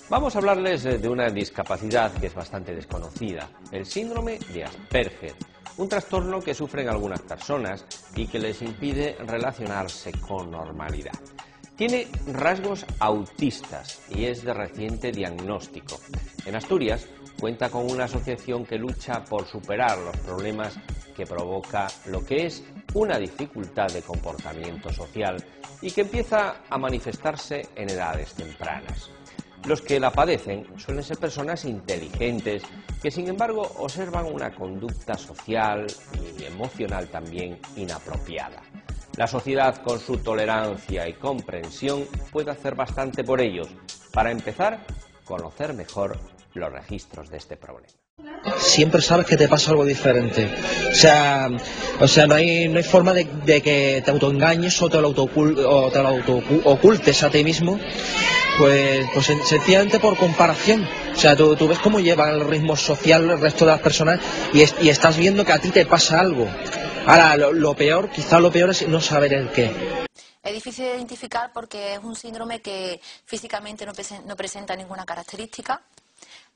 Vamos a hablarles de una discapacidad que es bastante desconocida, el síndrome de Asperger, un trastorno que sufren algunas personas y que les impide relacionarse con normalidad. Tiene rasgos autistas y es de reciente diagnóstico. En Asturias cuenta con una asociación que lucha por superar los problemas que provoca lo que es una dificultad de comportamiento social y que empieza a manifestarse en edades tempranas. Los que la padecen suelen ser personas inteligentes que, sin embargo, observan una conducta social y emocional también inapropiada. La sociedad, con su tolerancia y comprensión, puede hacer bastante por ellos. Para empezar, conocer mejor los registros de este problema. Siempre sabes que te pasa algo diferente. O sea, no hay forma de que te autoengañes o te lo ocultes a ti mismo. Pues sencillamente por comparación. O sea, tú ves cómo lleva el ritmo social el resto de las personas y estás viendo que a ti te pasa algo. Ahora, quizá lo peor es no saber el qué. Es difícil de identificar porque es un síndrome que físicamente no presenta ninguna característica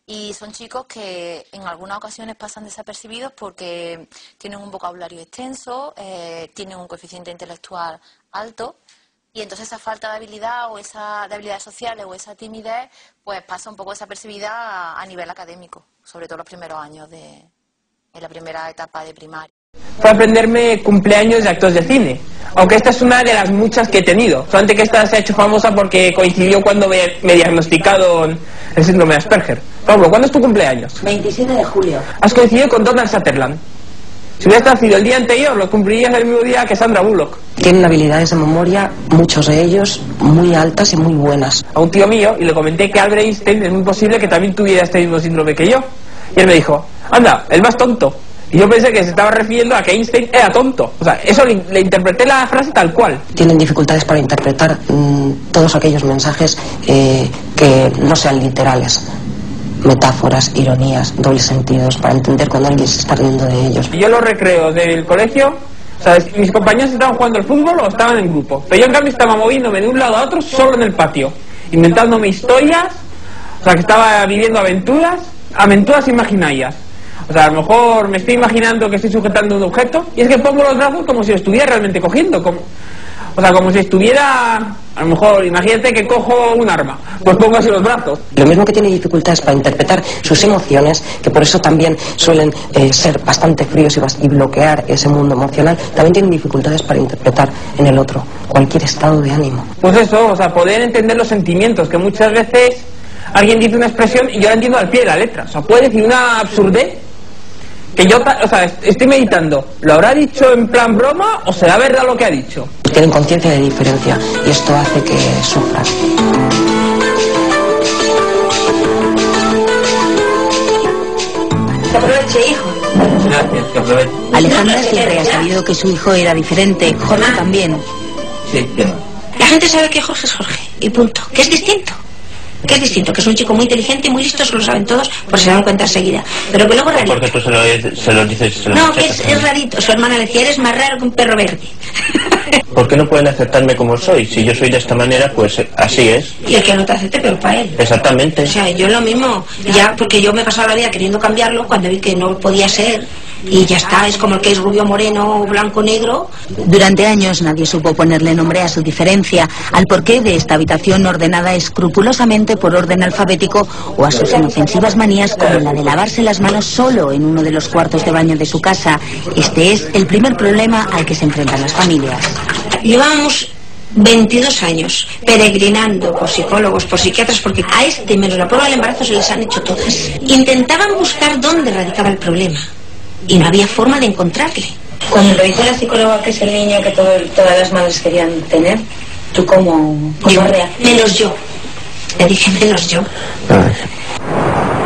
y son chicos que en algunas ocasiones pasan desapercibidos porque tienen un vocabulario extenso, tienen un coeficiente intelectual alto. Y entonces esa falta de habilidad o esa de habilidades sociales o esa timidez pues pasa un poco desapercibida a nivel académico, sobre todo los primeros años en la primera etapa de primaria. Fue aprenderme cumpleaños de actores de cine, aunque esta es una de las muchas que he tenido. Solamente que esta se ha hecho famosa porque coincidió cuando me diagnosticaron el síndrome de Asperger. Pablo, ¿cuándo es tu cumpleaños? 27 de julio. Has coincidido con Donald Sutherland. Si hubieras nacido el día anterior, lo cumplirías el mismo día que Sandra Bullock. Tienen habilidades de memoria, muchos de ellos, muy altas y muy buenas. A un tío mío, y le comenté que Albert Einstein es muy posible que también tuviera este mismo síndrome que yo. Y él me dijo, anda, el más tonto. Y yo pensé que se estaba refiriendo a que Einstein era tonto. O sea, eso le interpreté la frase tal cual. Tienen dificultades para interpretar todos aquellos mensajes que no sean literales. Metáforas, ironías, dobles sentidos, para entender cuando alguien se está riendo de ellos. Yo los recreos del colegio, ¿sabes? Mis compañeros estaban jugando al fútbol o estaban en grupo. Pero yo en cambio estaba moviéndome de un lado a otro solo en el patio, inventándome historias, o sea, que estaba viviendo aventuras imaginarias. O sea, a lo mejor me estoy imaginando que estoy sujetando un objeto y es que pongo los brazos como si lo estuviera realmente cogiendo, como si estuviera, a lo mejor, imagínate que cojo un arma, pues pongo así los brazos. Lo mismo que tiene dificultades para interpretar sus emociones, que por eso también suelen ser bastante fríos y bloquear ese mundo emocional, también tienen dificultades para interpretar en el otro cualquier estado de ánimo. Pues eso, o sea, poder entender los sentimientos, que muchas veces alguien dice una expresión y yo la entiendo al pie de la letra. O sea, puede decir una absurdez que yo, o sea, estoy meditando, ¿lo habrá dicho en plan broma o será verdad lo que ha dicho? Tienen conciencia de diferencia y esto hace que sufran. Que aproveche, hijo. Gracias, que aproveche. Alejandra siempre ha sabido que su hijo era diferente, Jorge también. Sí, que no. La gente sabe que Jorge es Jorge, y punto. Que es distinto. Que es distinto, que es un chico muy inteligente y muy listo, eso lo saben todos, pues se dan cuenta enseguida. Pero que luego es rarito. Porque tú se lo dices... No, que es rarito. Su hermana le decía, eres más raro que un perro verde. ¿Por qué no pueden aceptarme como soy? Si yo soy de esta manera, pues así es. Y el que no te acepte, pero para él. Exactamente. O sea, yo lo mismo, ya, porque yo me he pasado la vida queriendo cambiarlo cuando vi que no podía ser. Y ya está, es como el que es rubio, moreno, blanco, negro. Durante años nadie supo ponerle nombre a su diferencia, al porqué de esta habitación ordenada escrupulosamente por orden alfabético o a sus inofensivas manías como la de lavarse las manos solo en uno de los cuartos de baño de su casa. Este es el primer problema al que se enfrentan las familias. Llevamos 22 años peregrinando por psicólogos, por psiquiatras, porque a este menos la prueba del embarazo se les han hecho todas. Intentaban buscar dónde radicaba el problema y no había forma de encontrarle. Cuando lo dice la psicóloga que es el niño que todas las madres querían tener, ¿tú cómo reaccionas? Menos yo. Le dije menos yo.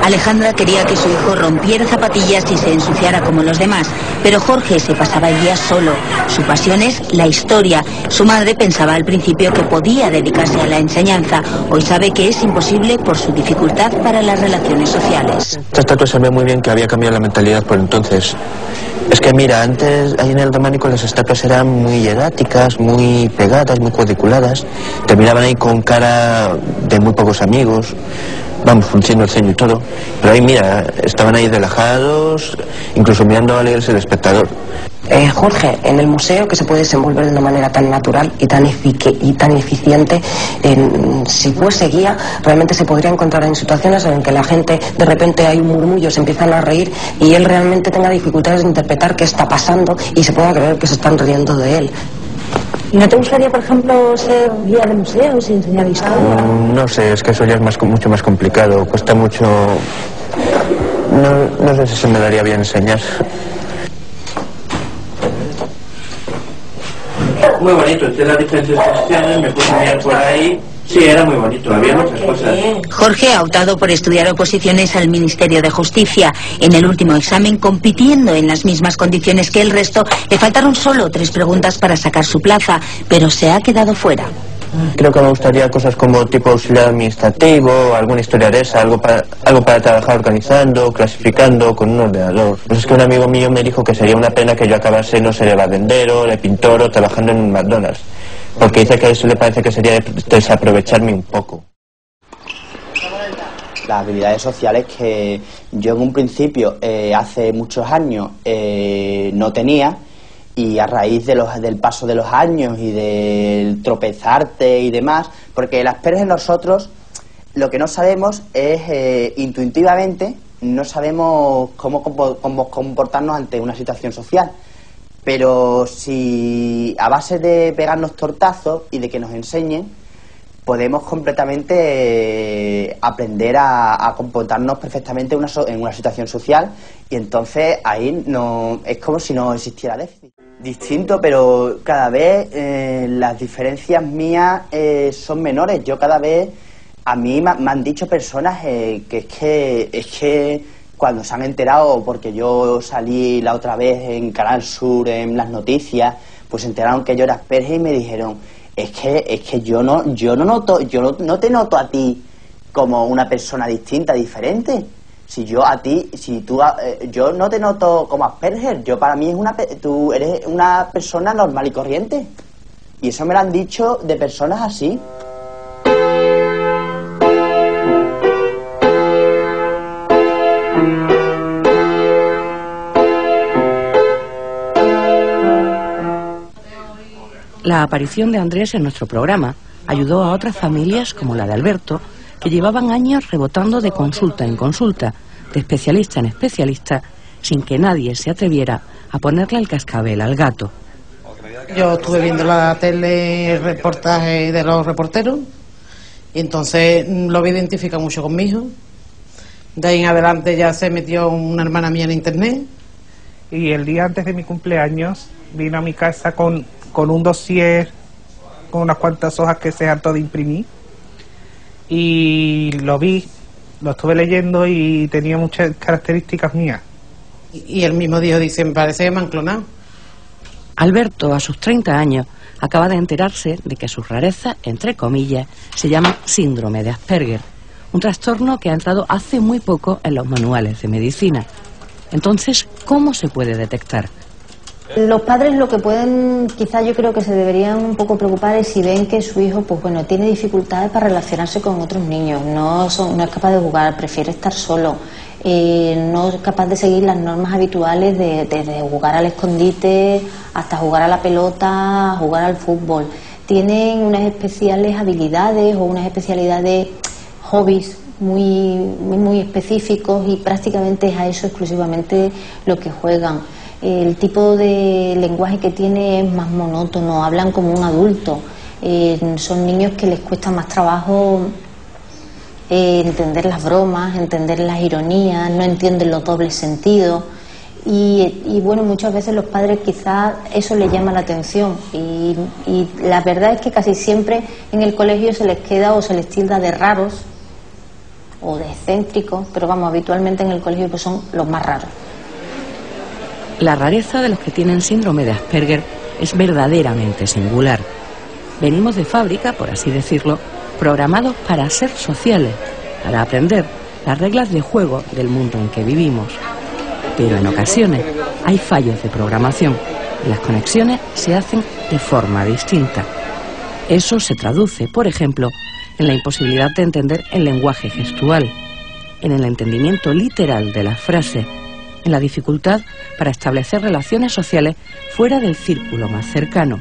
Alejandra quería que su hijo rompiera zapatillas y se ensuciara como los demás, pero Jorge se pasaba el día solo. Su pasión es la historia. Su madre pensaba al principio que podía dedicarse a la enseñanza. Hoy sabe que es imposible por su dificultad para las relaciones sociales. Esta estatua se ve muy bien que había cambiado la mentalidad por entonces. Es que mira, antes ahí en el románico las estatuas eran muy edáticas, muy pegadas, muy cuadriculadas. Te miraban ahí con cara de muy pocos amigos. vamos, frunciendo el ceño y todo. Pero ahí, mira, estaban ahí relajados, incluso mirando alegres el espectador. Jorge, en el museo, que se puede desenvolver de una manera tan natural y tan eficiente, si fuese guía, realmente se podría encontrar en situaciones en que la gente, de repente hay un murmullo, se empiezan a reír y él realmente tenga dificultades de interpretar qué está pasando y se pueda creer que se están riendo de él. ¿Y no te gustaría, por ejemplo, ser guía de museos y enseñar historia? No sé, es que eso ya es mucho más complicado, cuesta mucho... No sé si se me daría bien enseñar. Muy bonito, entre las diferentes exposiciones me puse a mirar por ahí. Sí, era muy bonito, había muchas cosas. Jorge ha optado por estudiar oposiciones al Ministerio de Justicia. En el último examen, compitiendo en las mismas condiciones que el resto, le faltaron solo 3 preguntas para sacar su plaza, pero se ha quedado fuera. Creo que me gustaría cosas como tipo auxiliar administrativo, alguna historia de esa, algo para trabajar organizando, clasificando, con un ordenador. Pues es que un amigo mío me dijo que sería una pena que yo acabase, no sé, de barbendero, de pintor o trabajando en un McDonald's. Porque dice que a eso le parece que sería desaprovecharme un poco. Las habilidades sociales que yo en un principio, hace muchos años, no tenía, y a raíz del paso de los años y del tropezarte y demás, porque el Asperger nosotros lo que no sabemos es intuitivamente, no sabemos cómo comportarnos ante una situación social. Pero si a base de pegarnos tortazos y de que nos enseñen, podemos completamente aprender a comportarnos perfectamente en una situación social, y entonces ahí no es como si no existiera déficit. Distinto, pero cada vez las diferencias mías son menores. Yo cada vez, a mí me han dicho personas que es que cuando se han enterado, porque yo salí la otra vez en Canal Sur en las noticias, pues se enteraron que yo era Asperger y me dijeron, es que yo no te noto a ti como una persona distinta, diferente. Yo no te noto como Asperger, para mí tú eres una persona normal y corriente. Y eso me lo han dicho de personas así. La aparición de Andrés en nuestro programa ayudó a otras familias, como la de Alberto, que llevaban años rebotando de consulta en consulta, de especialista en especialista, sin que nadie se atreviera a ponerle el cascabel al gato. Yo estuve viendo la tele, el reportaje de los reporteros, y entonces lo había identificado mucho con mi hijo. De ahí en adelante ya se metió una hermana mía en internet. Y el día antes de mi cumpleaños vino a mi casa con un dossier, con unas cuantas hojas que se hartó de imprimir, y lo vi, lo estuve leyendo y tenía muchas características mías. Y él mismo dice, me parece que me han clonado. Alberto, a sus 30 años, acaba de enterarse de que su rareza, entre comillas, se llama síndrome de Asperger, un trastorno que ha entrado hace muy poco en los manuales de medicina. Entonces, ¿cómo se puede detectar? Los padres lo que pueden, quizás yo creo que se deberían un poco preocupar es si ven que su hijo, pues bueno, tiene dificultades para relacionarse con otros niños, no es capaz de jugar, prefiere estar solo, no es capaz de seguir las normas habituales de jugar al escondite hasta jugar a la pelota, jugar al fútbol. Tienen unas especiales habilidades o unas especialidades, hobbies muy específicos, y prácticamente es a eso exclusivamente lo que juegan. El tipo de lenguaje que tiene es más monótono, hablan como un adulto. Son niños que les cuesta más trabajo entender las bromas, entender las ironías, no entienden los dobles sentidos. Y bueno, muchas veces los padres quizás eso les llama la atención. Y la verdad es que casi siempre en el colegio se les queda o se les tilda de raros o de excéntricos, pero vamos, habitualmente en el colegio pues son los más raros. La rareza de los que tienen síndrome de Asperger es verdaderamente singular. Venimos de fábrica, por así decirlo, programados para ser sociales, para aprender las reglas de juego del mundo en que vivimos. Pero en ocasiones hay fallos de programación y las conexiones se hacen de forma distinta. Eso se traduce, por ejemplo, en la imposibilidad de entender el lenguaje gestual, en el entendimiento literal de la frase, en la dificultad para establecer relaciones sociales fuera del círculo más cercano,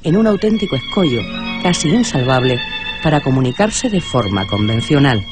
en un auténtico escollo casi insalvable para comunicarse de forma convencional.